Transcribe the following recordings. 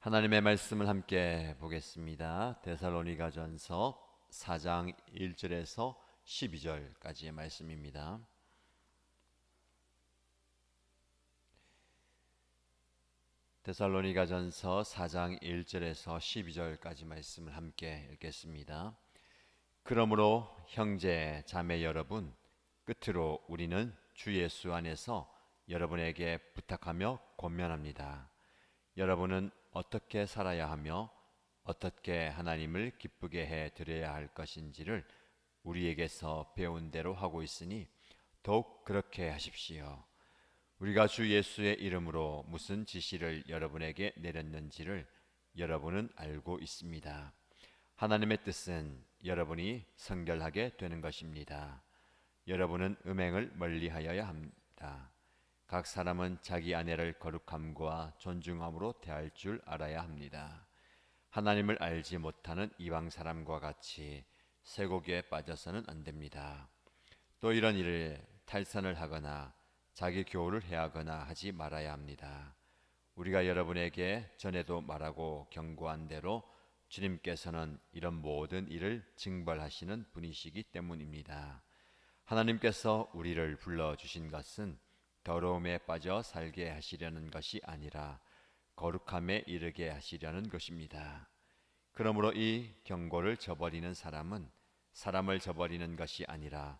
하나님의 말씀을 함께 보겠습니다. 데살로니가전서 4장 1절에서 12절까지의 말씀입니다. 데살로니가전서 4장 1절에서 12절까지 말씀을 함께 읽겠습니다. 그러므로 형제 자매 여러분, 끝으로 우리는 주 예수 안에서 여러분에게 부탁하며 권면합니다. 여러분은 어떻게 살아야 하며 어떻게 하나님을 기쁘게 해 드려야 할 것인지를 우리에게서 배운 대로 하고 있으니 더욱 그렇게 하십시오. 우리가 주 예수의 이름으로 무슨 지시를 여러분에게 내렸는지를 여러분은 알고 있습니다. 하나님의 뜻은 여러분이 성결하게 되는 것입니다. 여러분은 음행을 멀리하여야 합니다. 각 사람은 자기 아내를 거룩함과 존중함으로 대할 줄 알아야 합니다. 하나님을 알지 못하는 이방 사람과 같이 쇠고기에 빠져서는 안 됩니다. 또 이런 일을 탈선을 하거나 자기 교훈을 해하거나 하지 말아야 합니다. 우리가 여러분에게 전에도 말하고 경고한 대로 주님께서는 이런 모든 일을 징벌하시는 분이시기 때문입니다. 하나님께서 우리를 불러주신 것은 더러움에 빠져 살게 하시려는 것이 아니라 거룩함에 이르게 하시려는 것입니다. 그러므로 이 경고를 저버리는 사람은 사람을 저버리는 것이 아니라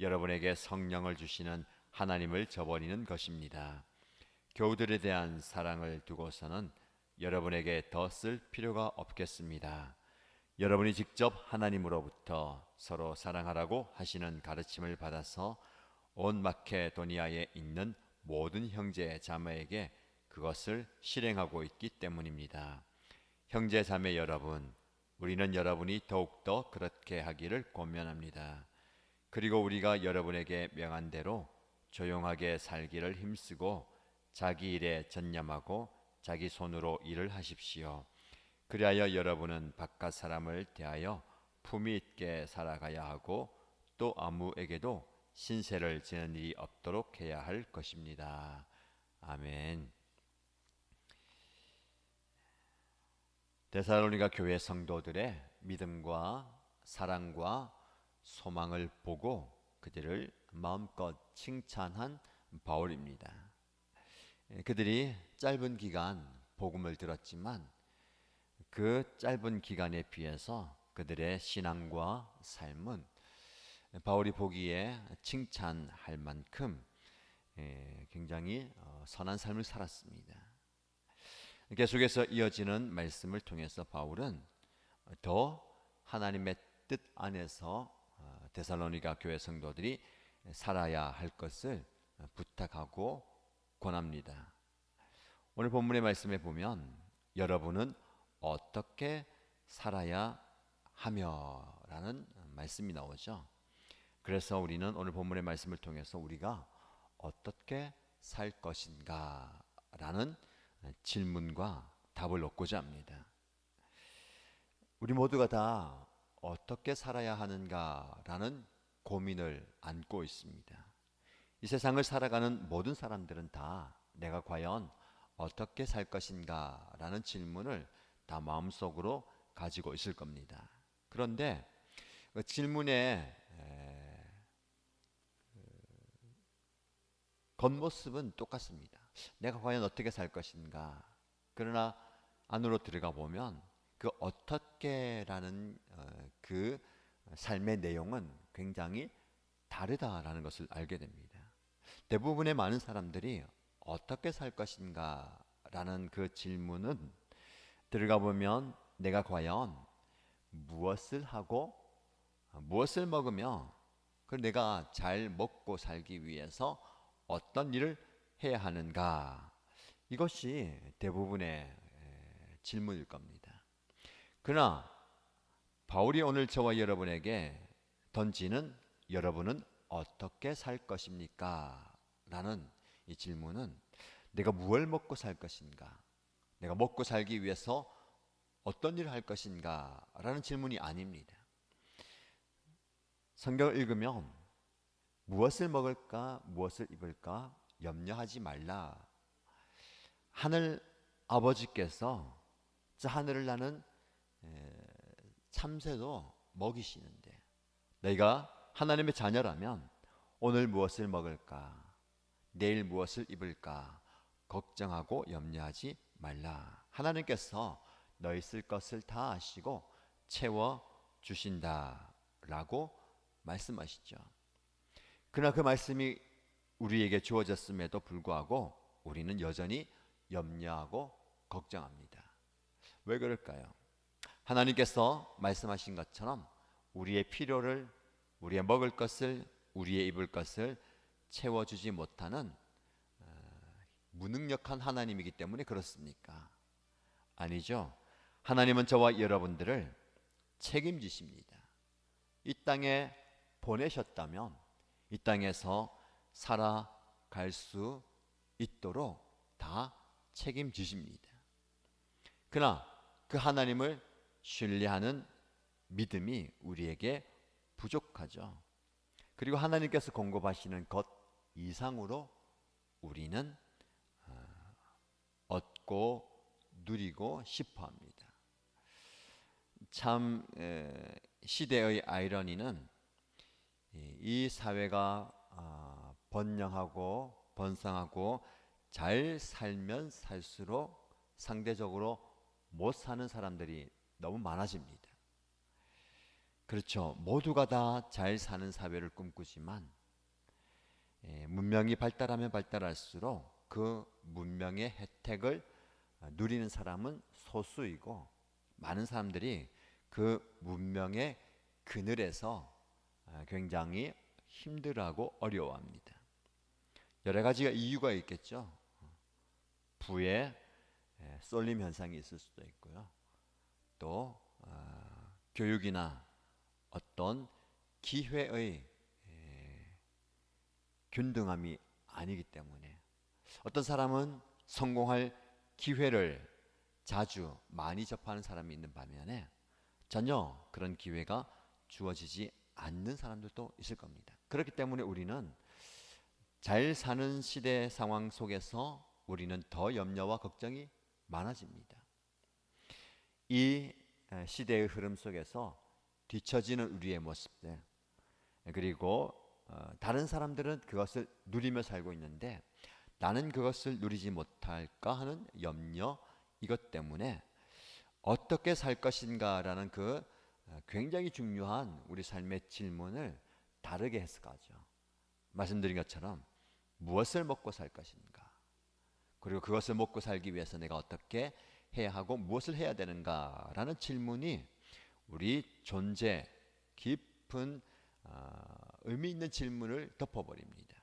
여러분에게 성령을 주시는 하나님을 저버리는 것입니다. 교우들에 대한 사랑을 두고서는 여러분에게 더 쓸 필요가 없겠습니다. 여러분이 직접 하나님으로부터 서로 사랑하라고 하시는 가르침을 받아서 온 마케도니아에 있는 모든 형제 자매에게 그것을 실행하고 있기 때문입니다. 형제 자매 여러분, 우리는 여러분이 더욱더 그렇게 하기를 권면합니다. 그리고 우리가 여러분에게 명한 대로 조용하게 살기를 힘쓰고 자기 일에 전념하고 자기 손으로 일을 하십시오. 그리하여 여러분은 바깥 사람을 대하여 품위 있게 살아가야 하고 또 아무에게도 신세를 지는 일이 없도록 해야 할 것입니다. 아멘. 데살로니가 교회 성도들의 믿음과 사랑과 소망을 보고 그들을 마음껏 칭찬한 바울입니다. 그들이 짧은 기간 복음을 들었지만 그 짧은 기간에 비해서 그들의 신앙과 삶은 바울이 보기에 칭찬할 만큼 굉장히 선한 삶을 살았습니다. 계속해서 이어지는 말씀을 통해서 바울은 더 하나님의 뜻 안에서 데살로니가 교회 성도들이 살아야 할 것을 부탁하고 권합니다. 오늘 본문의 말씀에 보면 여러분은 어떻게 살아야 하며 라는 말씀이 나오죠. 그래서 우리는 오늘 본문의 말씀을 통해서 우리가 어떻게 살 것인가 라는 질문과 답을 얻고자 합니다. 우리 모두가 다 어떻게 살아야 하는가 라는 고민을 안고 있습니다. 이 세상을 살아가는 모든 사람들은 다 내가 과연 어떻게 살 것인가 라는 질문을 다 마음속으로 가지고 있을 겁니다. 그런데 그 질문의 겉모습은 똑같습니다. 내가 과연 어떻게 살 것인가. 그러나 안으로 들어가 보면 그 어떻게라는 그 삶의 내용은 굉장히 다르다라는 것을 알게 됩니다. 대부분의 많은 사람들이 어떻게 살 것인가 라는 그 질문은 들어가 보면 내가 과연 무엇을 하고 무엇을 먹으며 그걸 내가 잘 먹고 살기 위해서 어떤 일을 해야 하는가, 이것이 대부분의 질문일 겁니다. 그러나 바울이 오늘 저와 여러분에게 던지는 여러분은 어떻게 살 것입니까? 라는 이 질문은 내가 무엇을 먹고 살 것인가, 내가 먹고 살기 위해서 어떤 일을 할 것인가 라는 질문이 아닙니다. 성경을 읽으면 무엇을 먹을까, 무엇을 입을까 염려하지 말라. 하늘 아버지께서 저 하늘을 나는 참새도 먹이시는데 너희가 하나님의 자녀라면 오늘 무엇을 먹을까? 내일 무엇을 입을까? 걱정하고 염려하지 말라. 하나님께서 너희 쓸 것을 다 아시고 채워 주신다라고 말씀하시죠. 그러나 그 말씀이 우리에게 주어졌음에도 불구하고 우리는 여전히 염려하고 걱정합니다. 왜 그럴까요? 하나님께서 말씀하신 것처럼 우리의 필요를, 우리의 먹을 것을, 우리의 입을 것을 채워주지 못하는 무능력한 하나님이기 때문에 그렇습니까? 아니죠. 하나님은 저와 여러분들을 책임지십니다. 이 땅에 보내셨다면 이 땅에서 살아갈 수 있도록 다 책임지십니다. 그러나 그 하나님을 신뢰하는 믿음이 우리에게 부족하죠. 그리고 하나님께서 공급하시는 것 이상으로 우리는 얻고 누리고 싶어 합니다. 참 시대의 아이러니는 이 사회가 번영하고 번성하고 잘 살면 살수록 상대적으로 못 사는 사람들이 너무 많아집니다. 그렇죠. 모두가 다 잘 사는 사회를 꿈꾸지만 문명이 발달하면 발달할수록 그 문명의 혜택을 누리는 사람은 소수이고 많은 사람들이 그 문명의 그늘에서 굉장히 힘들어하고 어려워합니다. 여러 가지가 이유가 있겠죠. 부의 쏠림 현상이 있을 수도 있고요. 또 교육이나 어떤 기회의 균등함이 아니기 때문에 어떤 사람은 성공할 기회를 자주 많이 접하는 사람이 있는 반면에 전혀 그런 기회가 주어지지 않는 사람들도 있을 겁니다. 그렇기 때문에 우리는 잘 사는 시대 상황 속에서 우리는 더 염려와 걱정이 많아집니다. 이 시대의 흐름 속에서 뒤처지는 우리의 모습들, 그리고 다른 사람들은 그것을 누리며 살고 있는데 나는 그것을 누리지 못할까 하는 염려, 이것 때문에 어떻게 살 것인가라는 그 굉장히 중요한 우리 삶의 질문을 다르게 해석하죠. 말씀드린 것처럼 무엇을 먹고 살 것인가, 그리고 그것을 먹고 살기 위해서 내가 어떻게 해야 하고 무엇을 해야 되는가라는 질문이 우리 존재 깊은 의미 있는 질문을 덮어버립니다.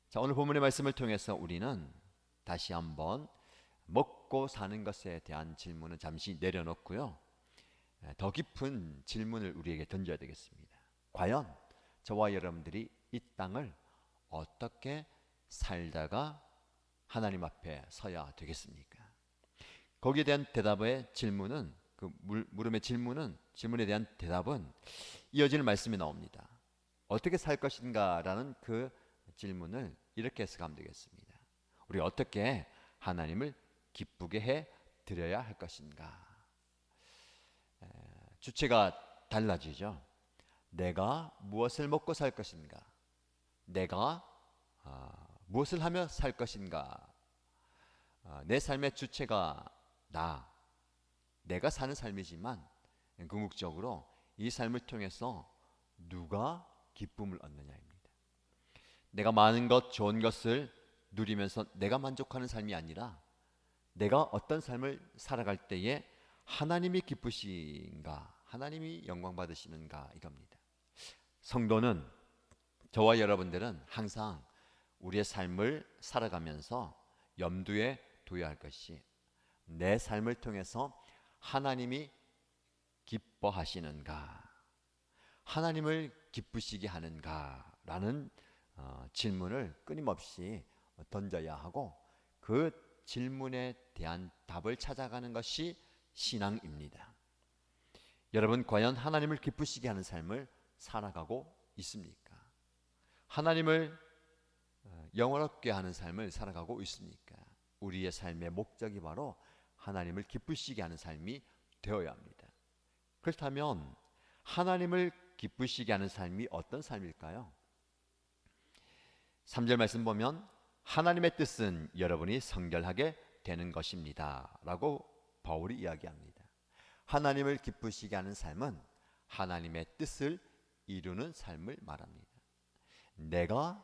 자, 오늘 본문의 말씀을 통해서 우리는 다시 한번 먹고 사는 것에 대한 질문은 잠시 내려놓고요. 더 깊은 질문을 우리에게 던져야 되겠습니다. 과연 저와 여러분들이 이 땅을 어떻게 살다가 하나님 앞에 서야 되겠습니까? 거기에 대한 대답의 질문은, 그 물음의 질문에 대한 대답은 이어지는 말씀이 나옵니다. 어떻게 살 것인가 라는 그 질문을 이렇게 해석하면 되겠습니다. 우리 어떻게 하나님을 기쁘게 해 드려야 할 것인가? 주체가 달라지죠. 내가 무엇을 먹고 살 것인가? 내가 무엇을 하며 살 것인가? 내 삶의 주체가 내가 사는 삶이지만 궁극적으로 이 삶을 통해서 누가 기쁨을 얻느냐입니다. 내가 많은 것, 좋은 것을 누리면서 내가 만족하는 삶이 아니라 내가 어떤 삶을 살아갈 때에 하나님이 기쁘신가, 하나님이 영광 받으시는가, 이겁니다. 성도는, 저와 여러분들은 항상 우리의 삶을 살아가면서 염두에 둬야 할 것이 내 삶을 통해서 하나님이 기뻐하시는가, 하나님을 기쁘시게 하는가 라는 질문을 끊임없이 던져야 하고 그 질문에 대한 답을 찾아가는 것이 신앙입니다. 여러분, 과연 하나님을 기쁘시게 하는 삶을 살아가고 있습니까? 하나님을 영원롭게 하는 삶을 살아가고 있습니까? 우리의 삶의 목적이 바로 하나님을 기쁘시게 하는 삶이 되어야 합니다. 그렇다면 하나님을 기쁘시게 하는 삶이 어떤 삶일까요? 3절 말씀 보면 하나님의 뜻은 여러분이 성결하게 되는 것입니다 라고 바울이 이야기합니다. 하나님을 기쁘시게 하는 삶은 하나님의 뜻을 이루는 삶을 말합니다. 내가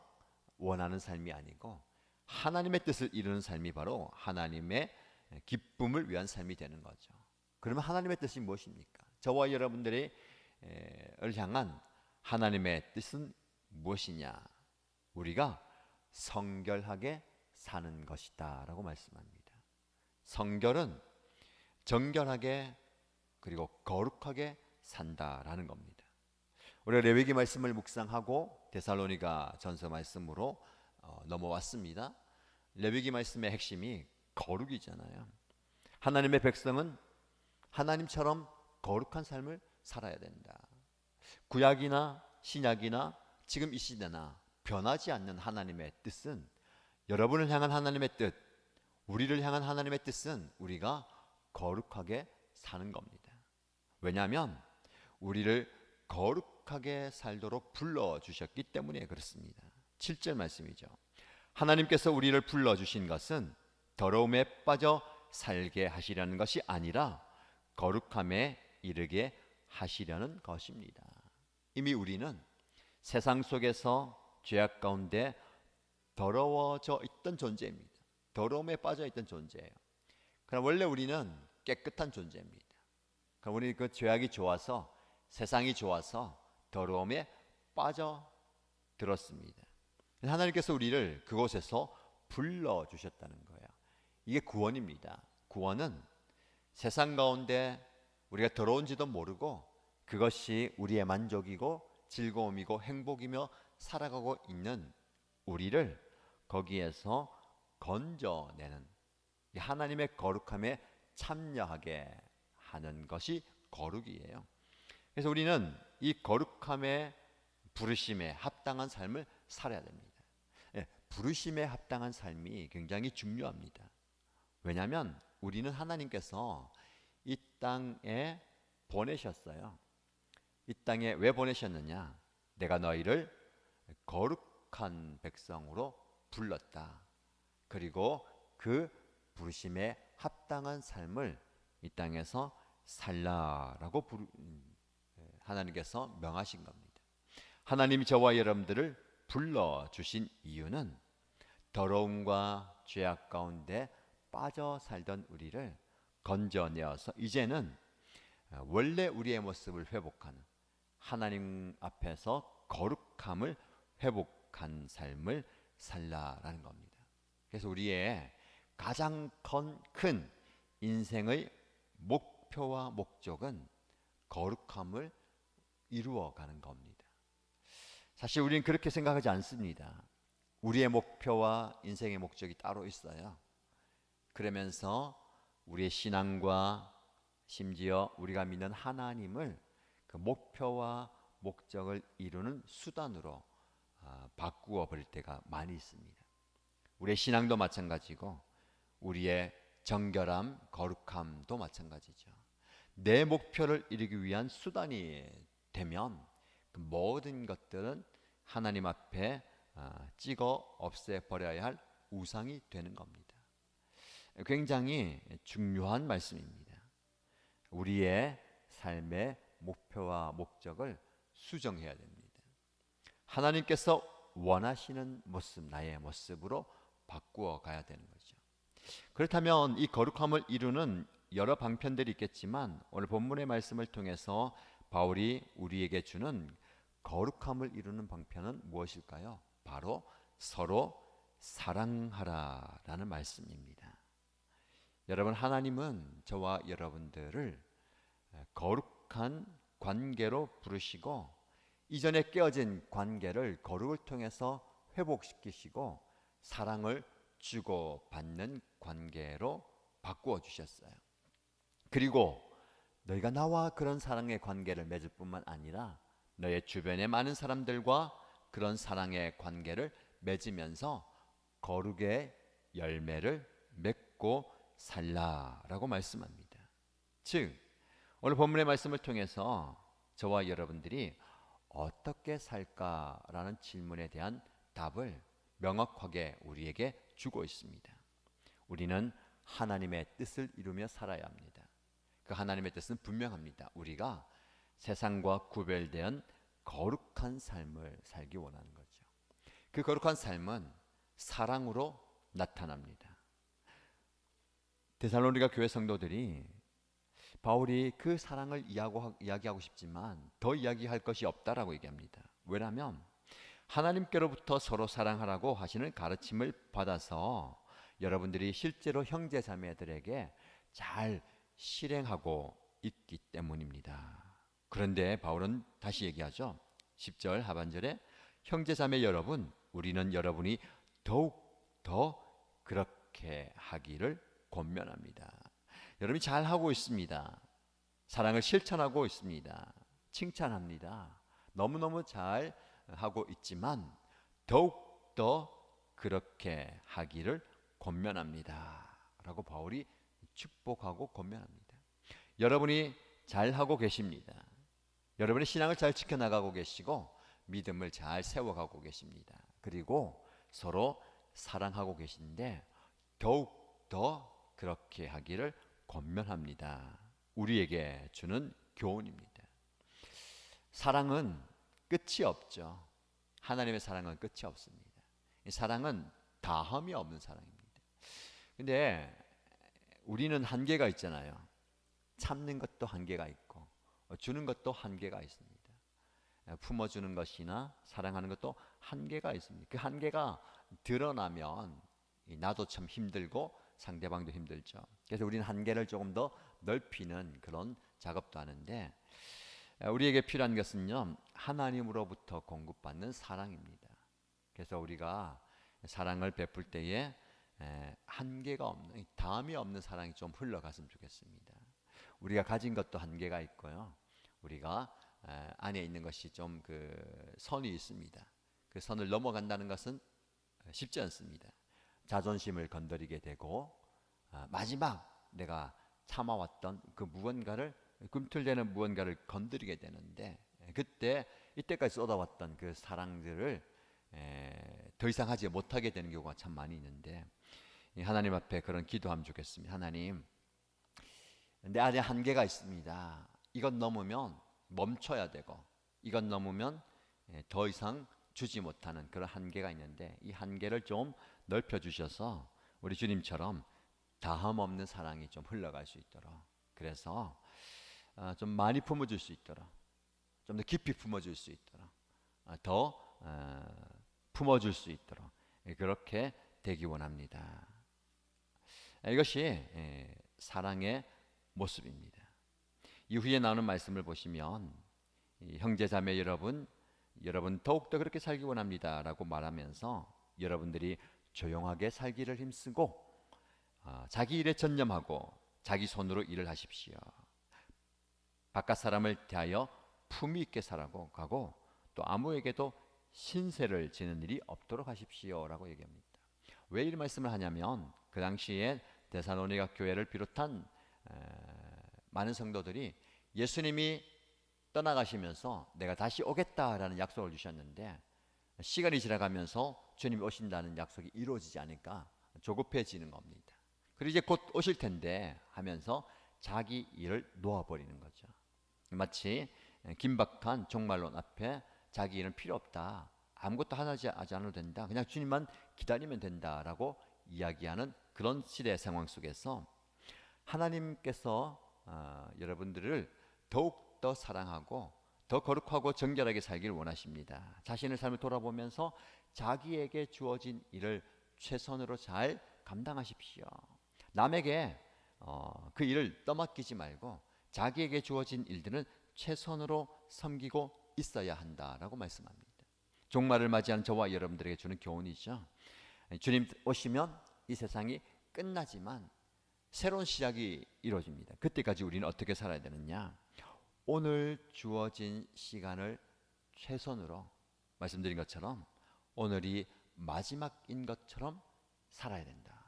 원하는 삶이 아니고 하나님의 뜻을 이루는 삶이 바로 하나님의 기쁨을 위한 삶이 되는 거죠. 그러면 하나님의 뜻이 무엇입니까? 저와 여러분들을 향한 하나님의 뜻은 무엇이냐? 우리가 성결하게 사는 것이다 라고 말씀합니다. 성결은 정결하게 그리고 거룩하게 산다라는 겁니다. 우리가 레위기 말씀을 묵상하고 데살로니가 전서 말씀으로 넘어왔습니다. 레위기 말씀의 핵심이 거룩이잖아요. 하나님의 백성은 하나님처럼 거룩한 삶을 살아야 된다. 구약이나 신약이나 지금 이 시대나 변하지 않는 하나님의 뜻은, 여러분을 향한 하나님의 뜻, 우리를 향한 하나님의 뜻은 우리가 거룩하게 사는 겁니다. 왜냐하면 우리를 거룩하게 살도록 불러주셨기 때문에 그렇습니다. 7절 말씀이죠. 하나님께서 우리를 불러주신 것은 더러움에 빠져 살게 하시려는 것이 아니라 거룩함에 이르게 하시려는 것입니다. 이미 우리는 세상 속에서 죄악 가운데 더러워져 있던 존재입니다. 더러움에 빠져 있던 존재예요. 그러나 원래 우리는 깨끗한 존재입니다. 그럼 우리 그 죄악이 좋아서, 세상이 좋아서 더러움에 빠져들었습니다. 하나님께서 우리를 그곳에서 불러주셨다는 거예요. 이게 구원입니다. 구원은 세상 가운데 우리가 더러운지도 모르고 그것이 우리의 만족이고 즐거움이고 행복이며 살아가고 있는 우리를 거기에서 건져내는, 하나님의 거룩함에 참여하게 하는 것이 거룩이에요. 그래서 우리는 이 거룩함의 부르심에 합당한 삶을 살아야 됩니다. 부르심에 합당한 삶이 굉장히 중요합니다. 왜냐하면 우리는 하나님께서 이 땅에 보내셨어요. 이 땅에 왜 보내셨느냐? 내가 너희를 거룩한 백성으로 불렀다. 그리고 그 부르심에 합당한 삶을 이 땅에서 살라라고 하나님께서 명하신 겁니다. 하나님이 저와 여러분들을 불러주신 이유는 더러움과 죄악 가운데 빠져 살던 우리를 건져내어서 이제는 원래 우리의 모습을 회복하는, 하나님 앞에서 거룩함을 회복한 삶을 살라라는 겁니다. 그래서 우리의 가장 큰 인생의 목표와 목적은 거룩함을 이루어가는 겁니다. 사실 우리는 그렇게 생각하지 않습니다. 우리의 목표와 인생의 목적이 따로 있어요. 그러면서 우리의 신앙과 심지어 우리가 믿는 하나님을 그 목표와 목적을 이루는 수단으로 바꾸어 버릴 때가 많이 있습니다. 우리의 신앙도 마찬가지고 우리의 정결함, 거룩함도 마찬가지죠. 내 목표를 이루기 위한 수단이 되면 그 모든 것들은 하나님 앞에 찍어 없애버려야 할 우상이 되는 겁니다. 굉장히 중요한 말씀입니다. 우리의 삶의 목표와 목적을 수정해야 됩니다. 하나님께서 원하시는 모습, 나의 모습으로 바꾸어 가야 되는 거죠. 그렇다면 이 거룩함을 이루는 여러 방편들이 있겠지만 오늘 본문의 말씀을 통해서 바울이 우리에게 주는 거룩함을 이루는 방편은 무엇일까요? 바로 서로 사랑하라라는 말씀입니다. 여러분, 하나님은 저와 여러분들을 거룩한 관계로 부르시고 이전에 깨어진 관계를 거룩을 통해서 회복시키시고 사랑을 주고받는 관계로 바꾸어 주셨어요. 그리고 너희가 나와 그런 사랑의 관계를 맺을 뿐만 아니라 너의 주변의 많은 사람들과 그런 사랑의 관계를 맺으면서 거룩의 열매를 맺고 살라라고 말씀합니다. 즉 오늘 본문의 말씀을 통해서 저와 여러분들이 어떻게 살까라는 질문에 대한 답을 명확하게 우리에게 주고 있습니다. 우리는 하나님의 뜻을 이루며 살아야 합니다. 그 하나님의 뜻은 분명합니다. 우리가 세상과 구별된 거룩한 삶을 살기 원하는 거죠. 그 거룩한 삶은 사랑으로 나타납니다. 데살로니가 교회 성도들이 바울이 그 사랑을 이야기하고 싶지만 더 이야기할 것이 없다라고 얘기합니다. 왜냐하면 하나님께로부터 서로 사랑하라고 하시는 가르침을 받아서 여러분들이 실제로 형제 자매들에게 잘 실행하고 있기 때문입니다. 그런데 바울은 다시 얘기하죠. 10절 하반절에 형제 자매 여러분, 우리는 여러분이 더욱 더 그렇게 하기를 권면합니다. 여러분이 잘하고 있습니다. 사랑을 실천하고 있습니다. 칭찬합니다. 너무너무 잘 하고 있지만 더욱 더 그렇게 하기를 권면합니다. 라고 바울이 축복하고 권면합니다. 여러분이 잘하고 계십니다. 여러분의 신앙을 잘 지켜나가고 계시고 믿음을 잘 세워가고 계십니다. 그리고 서로 사랑하고 계신데 더욱 더 그렇게 하기를 권면합니다. 우리에게 주는 교훈입니다. 사랑은 끝이 없죠. 하나님의 사랑은 끝이 없습니다. 이 사랑은 다함이 없는 사랑입니다. 근데 우리는 한계가 있잖아요. 참는 것도 한계가 있고 주는 것도 한계가 있습니다. 품어주는 것이나 사랑하는 것도 한계가 있습니다. 그 한계가 드러나면 나도 참 힘들고 상대방도 힘들죠. 그래서 우리는 한계를 조금 더 넓히는 그런 작업도 하는데 우리에게 필요한 것은요, 하나님으로부터 공급받는 사랑입니다. 그래서 우리가 사랑을 베풀 때에 한계가 없는, 다함이 없는 사랑이 좀 흘러갔으면 좋겠습니다. 우리가 가진 것도 한계가 있고요. 우리가 안에 있는 것이 좀 그 선이 있습니다. 그 선을 넘어간다는 것은 쉽지 않습니다. 자존심을 건드리게 되고 마지막 내가 참아왔던 그 무언가를 꿈틀대는 무언가를 건드리게 되는데 그때 이때까지 쏟아왔던 그 사랑들을 더 이상 하지 못하게 되는 경우가 참 많이 있는데 하나님 앞에 그런 기도하면 좋겠습니다. 하나님, 내 안에 한계가 있습니다. 이건 넘으면 멈춰야 되고 이건 넘으면 더 이상 주지 못하는 그런 한계가 있는데 이 한계를 좀 넓혀주셔서 우리 주님처럼 다함 없는 사랑이 좀 흘러갈 수 있도록, 그래서 좀 많이 품어줄 수 있도록, 좀 더 깊이 품어줄 수 있도록, 더 품어줄 수 있도록 그렇게 되기 원합니다. 이것이 사랑의 모습입니다. 이후에 나오는 말씀을 보시면 형제자매 여러분 더욱더 그렇게 살기 원합니다 라고 말하면서 여러분들이 조용하게 살기를 힘쓰고 자기 일에 전념하고 자기 손으로 일을 하십시오. 바깥 사람을 대하여 품위 있게 살아가고 가고 또 아무에게도 신세를 지는 일이 없도록 하십시오 라고 얘기합니다. 왜 이 말씀을 하냐면 그 당시에 데살로니가 교회를 비롯한 많은 성도들이 예수님이 떠나가시면서 내가 다시 오겠다라는 약속을 주셨는데 시간이 지나가면서 주님이 오신다는 약속이 이루어지지 않으니까 조급해지는 겁니다. 그리고 이제 곧 오실 텐데 하면서 자기 일을 놓아버리는 거죠. 마치 긴박한 종말론 앞에 자기 일은 필요 없다, 아무것도 하지 않아도 된다, 그냥 주님만 기다리면 된다라고 이야기하는 그런 시대의 상황 속에서 하나님께서 여러분들을 더욱 더 사랑하고 더 거룩하고 정결하게 살기를 원하십니다. 자신의 삶을 돌아보면서 자기에게 주어진 일을 최선으로 잘 감당하십시오. 남에게 그 일을 떠맡기지 말고 자기에게 주어진 일들은 최선으로 섬기고 있어야 한다라고 말씀합니다. 종말을 맞이하는 저와 여러분들에게 주는 교훈이죠. 주님 오시면 이 세상이 끝나지만 새로운 시작이 이루어집니다. 그때까지 우리는 어떻게 살아야 되느냐? 오늘 주어진 시간을 최선으로, 말씀드린 것처럼 오늘이 마지막인 것처럼 살아야 된다.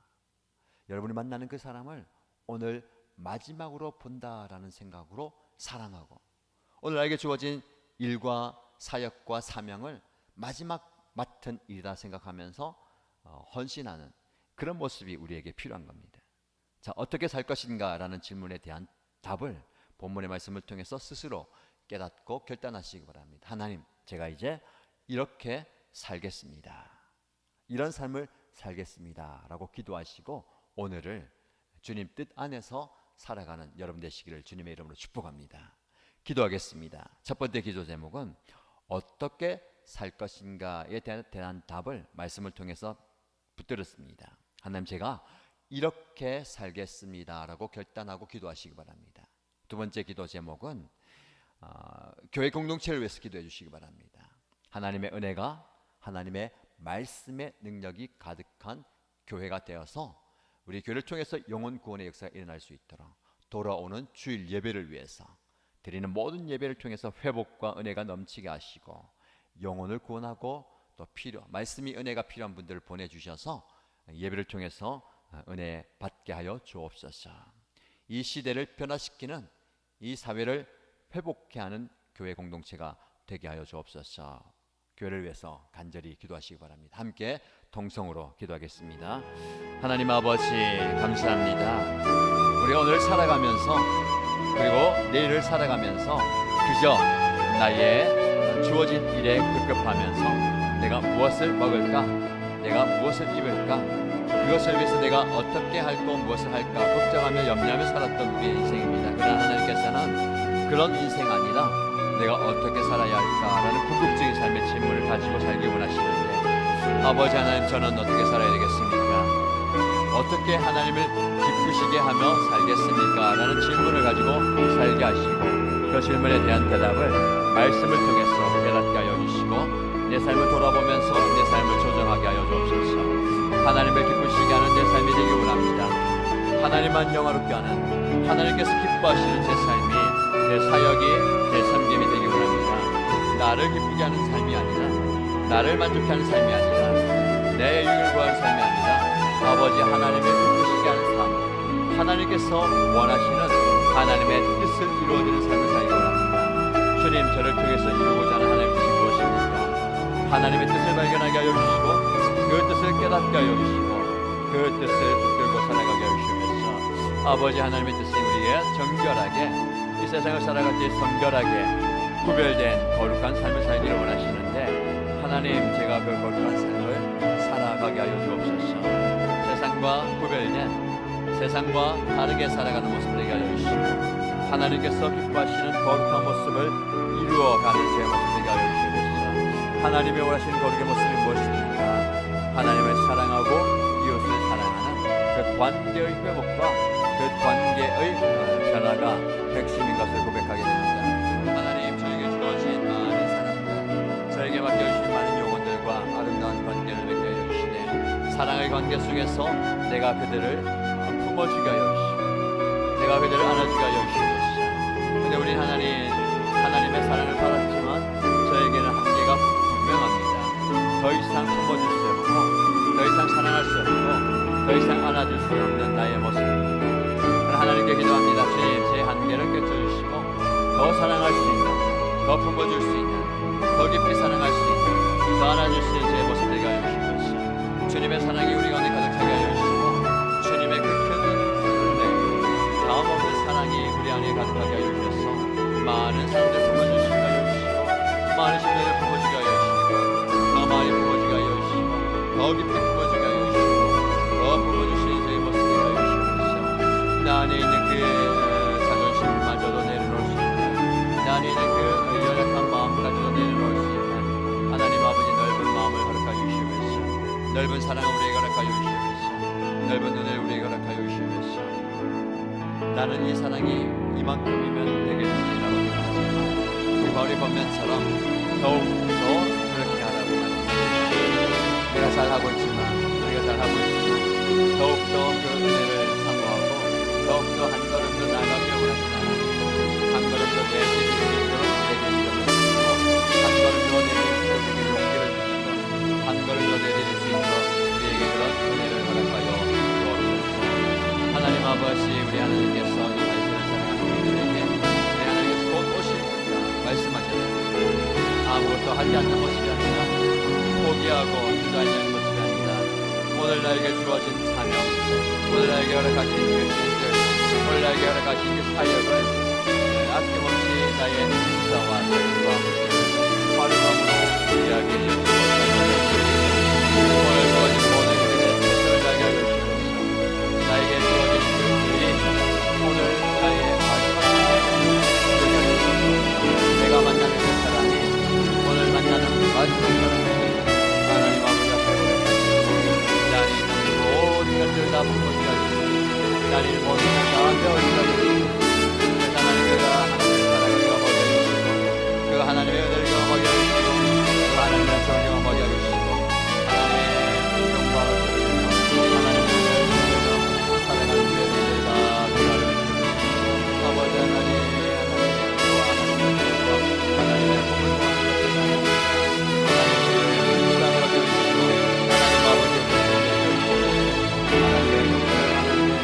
여러분이 만나는 그 사람을 오늘 마지막으로 본다라는 생각으로 사랑하고, 오늘 나에게 주어진 일과 사역과 사명을 마지막 맡은 일이다 생각하면서 헌신하는 그런 모습이 우리에게 필요한 겁니다. 자, 어떻게 살 것인가 라는 질문에 대한 답을 본문의 말씀을 통해서 스스로 깨닫고 결단하시기 바랍니다. 하나님, 제가 이제 이렇게 살겠습니다. 이런 삶을 살겠습니다 라고 기도하시고 오늘을 주님 뜻 안에서 살아가는 여러분 되시기를 주님의 이름으로 축복합니다. 기도하겠습니다. 첫 번째 기도 제목은 어떻게 살 것인가에 대한 답을 말씀을 통해서 붙들었습니다. 하나님, 제가 이렇게 살겠습니다 라고 결단하고 기도하시기 바랍니다. 두 번째 기도 제목은 교회 공동체를 위해서 기도해 주시기 바랍니다. 하나님의 은혜가, 하나님의 말씀의 능력이 가득한 교회가 되어서 우리 교회를 통해서 영혼 구원의 역사가 일어날 수 있도록 돌아오는 주일 예배를 위해서 드리는 모든 예배를 통해서 회복과 은혜가 넘치게 하시고 영혼을 구원하고 또 말씀이 은혜가 필요한 분들을 보내주셔서 예배를 통해서 은혜 받게 하여 주옵소서. 이 시대를 변화시키는, 이 사회를 회복케 하는 교회 공동체가 되게 하여 주옵소서. 교회를 위해서 간절히 기도하시기 바랍니다. 함께 동성으로 기도하겠습니다. 하나님 아버지, 감사합니다. 우리가 오늘 살아가면서 그리고 내일을 살아가면서 그저 나의 주어진 일에 급급하면서 내가 무엇을 먹을까, 내가 무엇을 입을까, 그것을 위해서 내가 어떻게 할까, 무엇을 할까 걱정하며 염려하며 살았던 우리의 인생입니다. 그러나 하나님께서는 그런 인생 아니라 내가 어떻게 살아야 할까라는 궁극적인 삶의 질문을 가지고 살기 원하시는데, 아버지 하나님, 저는 어떻게 살아야 되겠습니까? 어떻게 하나님을 기쁘시게 하며 살겠습니까? 라는 질문을 가지고 살게 하시고 그 질문에 대한 대답을 말씀을 통해서 깨닫게 하여 주시고 내 삶을 돌아보면서 내 삶을 조정하게 하여 주옵소서. 하나님을 기쁘시게 하는 내 삶이 되기 원합니다. 하나님만 영화롭게 하는, 하나님께서 기뻐하시는 제 삶이, 제 사역이, 제 섬김이 되기 원합니다. 나를 기쁘게 하는 삶이 아니라, 나를 만족해 하는 삶이 아니라, 내 유익을 구하는 삶이 아니라 아버지 하나님의 기쁘시게 하는 삶, 하나님께서 원하시는 하나님의 뜻을 이루어지는 삶을 살기 원합니다. 주님, 저를 통해서 이루고자 하는 하나님의 뜻이 무엇입니까? 하나님의 뜻을 발견하게 하여 주시고 그 뜻을 깨닫게 하여 주시고 그 뜻을 붙들고 살아가게 하여 주시옵소서. 아버지 하나님의 뜻이 우리에게 정결하게, 이 세상을 살아갈 때 성결하게 구별된 거룩한 삶을 살기를 원하시는데, 하나님, 제가 그 거룩한 삶을 살아가게 하여 주옵소서. 세상과 구별된, 세상과 다르게 살아가는 모습을 되게 하여 주시고 하나님께서 기뻐하시는 거룩한 모습을 이루어가는 제 모습 되게 하여 주시옵소서. 하나님이 원하시는 거룩의 모습이 무엇입니까? 하나님을 사랑하고 이웃을 사랑하는 그 관계의 회복과 그 관계의 변화가 핵심인 것을 고백하게 됩니다. 하나님, 저에게 주어진 많은 사람들, 저에게 맡겨주신 많은 영혼들과 아름다운 관계를 맺게 하여 주시네. 사랑의 관계 속에서 내가 그들을 품어주게 하여 주시고 내가 그들을 안아주게 하여 주시옵소서. 근데 우리 하나님의 사랑을 받았지만 저에게는 한계가 분명합니다. 더 이상 품어줄 수 없고 더 이상 사랑할 수 없고 더 이상 안아줄 수 없는 나의 모습입니다. 하나님께 기도합니다. 주님, 제 한계를 꿰쳐주시고 더 사랑할 수 있는, 더 품어줄 수 있는, 더 깊이 사랑할 수 있는, 더 안아줄 수 있는 제 모습 되게 하여 주시옵소서. 주님의 사랑이 우리 가운데 가득하게 하여 주시고 주님의 그 큰 은혜, 다음 없는 사랑이 우리 안에 가득하게 하여 주셔서 많은 사람들 품어주시게 하여 주시고 많은 심령을 품어주게 하여 주시고 더 많이 품어주게 하여 주시고 더 깊이 품어주게 하여 주시고 더 품어주시는 저희 모습 되게 하여 주시옵소서. 나 안에 있는 그 자존심마저도 내려놓을 수 있는, 나 안에 있는 그 연약한 마음까지도 내려놓을 수 있는 하나님 아버지 넓은 마음을 허락하여 주시옵소서. 넓은 사랑을 우리에게 허락하여 주시옵소서. 넓은 은혜를 우리에게 허락하여 주시옵소서. 나는 이 사랑이 이만큼이면 되겠지라고 생각하지만 우리 바울의 권면처럼 더욱더 그렇게 하라고 말씀하십니다. 내가 잘하고 있지만, 우리가 잘하고 있지만 더욱더 그 은혜를 사모하고 더욱더 한 걸음 더 나아가며 원하시는 하나님, 한 걸음 더 내딛을 수 있도록 우리에게 시간을 주시고 한 걸음 더 내딛을 수 있도록 우리에게 용기를 주시고 한 걸음 더 내딛을 수 있도록 우리에게 그런 은혜를 허락하여 주옵소서. 아버지, 우리 하나님께서 이 말씀을 사랑하는 우리들에게 우리 하나님께서 곧 오십니다 말씀하셨습니다. 아무것도 하지 않는 것이 아니라 포기하고 주저앉는 것이 아니라 오늘 나에게 주어진 사명, 오늘 나에게 허락하신 그 일들, 오늘 나에게 허락하신 그 사역을 아낌없이 나의 인사와 삶과 활용함으로 이야기해 주시고 오늘 주어진 모든 일에 최선을 다하게 하여 주시옵소서. 나에게 주어진 그 일이 오늘 나의 마지막 내가 만나는 그 사람이 오늘 만나는 마지막 사람이 하나님 아버지 앞에 고백하시고 나니 모든 것들 다 부모지가 주시고 나니 모든 것을 다 배워지가 주시고 하나님 그가 하나님의 사랑을 경험하게 해주시고 그 하나님의 은혜를 경험하게 해주시고 그 하나님의 존경하게 해주시고 하나님의 영광을 하나님의 은혜를 사랑하는 주의 다 배워주시고 아버지 하나님 하나님의 복을 하나님의 시간을 주시고 하나님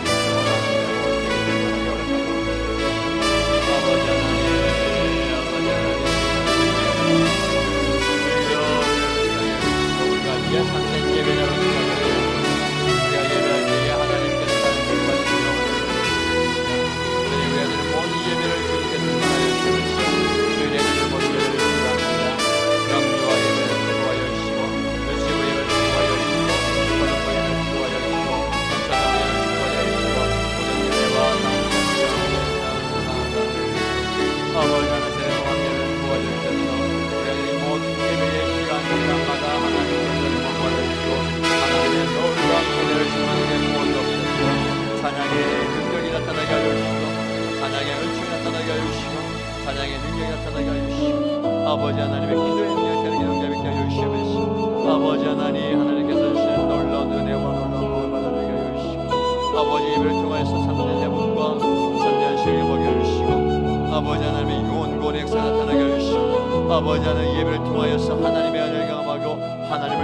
아버지의 아버지 하나님의 기도의 능력이 되는 경험하게 하여 주시옵소서. 아버지 하나님 하나님께서 주시는 놀라운 은혜와 놀라운 복을 받아들이게 하여 주시고 아버지 예배를 통하여서 3년 해본과 3년 쉬게 먹여 주시고 아버지 하나님의 유언 구원의 역사 나타나게 하여 주시고 아버지 하나님 예배를 통하여서 하나님의 은혜를 경험하고 하나님을